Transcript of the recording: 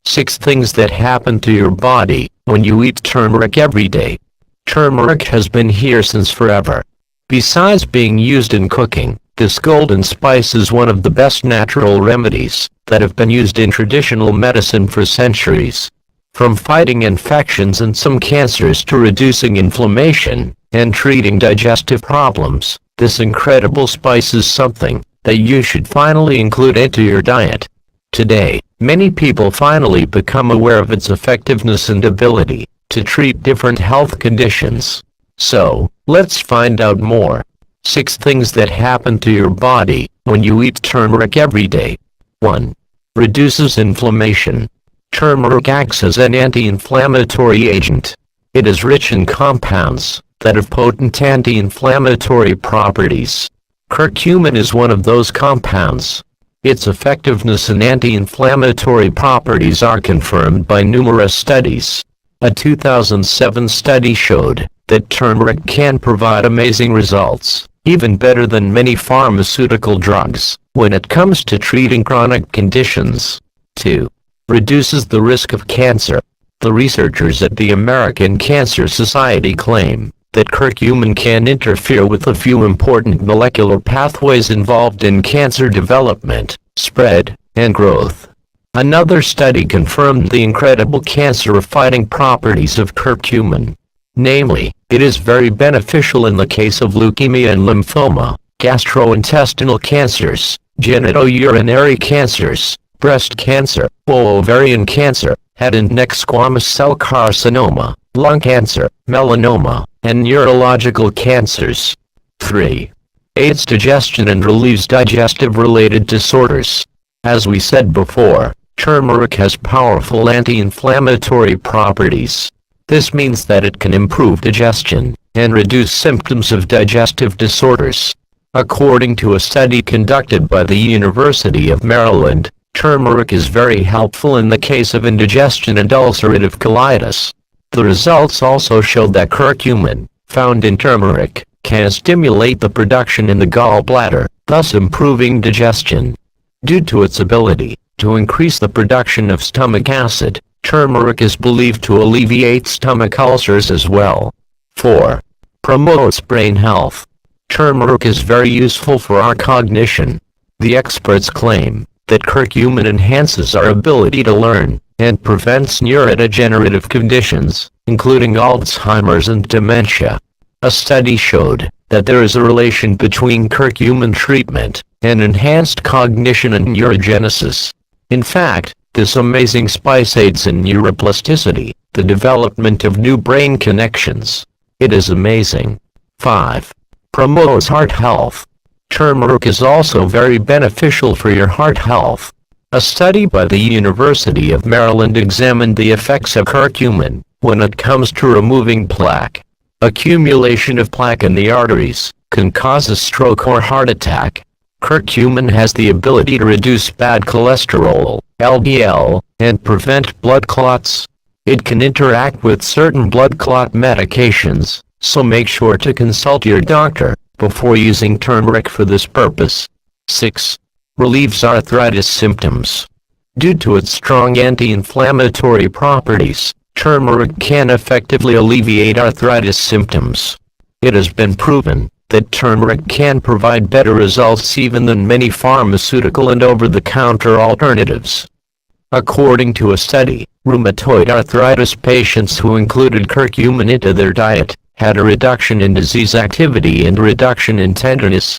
6 things that happen to your body when you eat turmeric every day. Turmeric has been here since forever. Besides being used in cooking, this golden spice is one of the best natural remedies that have been used in traditional medicine for centuries. From fighting infections and some cancers to reducing inflammation and treating digestive problems, this incredible spice is something that you should finally include into your diet. Today, many people finally become aware of its effectiveness and ability to treat different health conditions. So, let's find out more. 6 things that happen to your body when you eat turmeric every day. 1. Reduces inflammation. Turmeric acts as an anti-inflammatory agent. It is rich in compounds that have potent anti-inflammatory properties. Curcumin is one of those compounds. Its effectiveness and anti-inflammatory properties are confirmed by numerous studies. A 2007 study showed that turmeric can provide amazing results, even better than many pharmaceutical drugs, when it comes to treating chronic conditions. 2. Reduces the risk of cancer. The researchers at the American Cancer Society claim that curcumin can interfere with a few important molecular pathways involved in cancer development, spread, and growth. Another study confirmed the incredible cancer-fighting properties of curcumin. Namely, it is very beneficial in the case of leukemia and lymphoma, gastrointestinal cancers, genitourinary cancers, breast cancer, ovarian cancer, head and neck squamous cell carcinoma, lung cancer, melanoma, and neurological cancers. 3. Aids digestion and relieves digestive-related disorders. As we said before, turmeric has powerful anti-inflammatory properties. This means that it can improve digestion and reduce symptoms of digestive disorders. According to a study conducted by the University of Maryland, turmeric is very helpful in the case of indigestion and ulcerative colitis. The results also showed that curcumin, found in turmeric, can stimulate the production in the gallbladder, thus improving digestion. Due to its ability to increase the production of stomach acid, turmeric is believed to alleviate stomach ulcers as well. 4. Promotes brain health. Turmeric is very useful for our cognition. The experts claim that curcumin enhances our ability to learn and prevents neurodegenerative conditions, including Alzheimer's and dementia. A study showed that there is a relation between curcumin treatment and enhanced cognition and neurogenesis. In fact, this amazing spice aids in neuroplasticity, the development of new brain connections. It is amazing. 5. Promotes heart health. Turmeric is also very beneficial for your heart health. A study by the University of Maryland examined the effects of curcumin when it comes to removing plaque. Accumulation of plaque in the arteries can cause a stroke or heart attack. Curcumin has the ability to reduce bad cholesterol, LDL, and prevent blood clots. It can interact with certain blood clot medications, so make sure to consult your doctor before using turmeric for this purpose. 6. Relieves arthritis symptoms. Due to its strong anti-inflammatory properties, turmeric can effectively alleviate arthritis symptoms. It has been proven that turmeric can provide better results even than many pharmaceutical and over-the-counter alternatives. According to a study, rheumatoid arthritis patients who included curcumin into their diet had a reduction in disease activity and reduction in tenderness.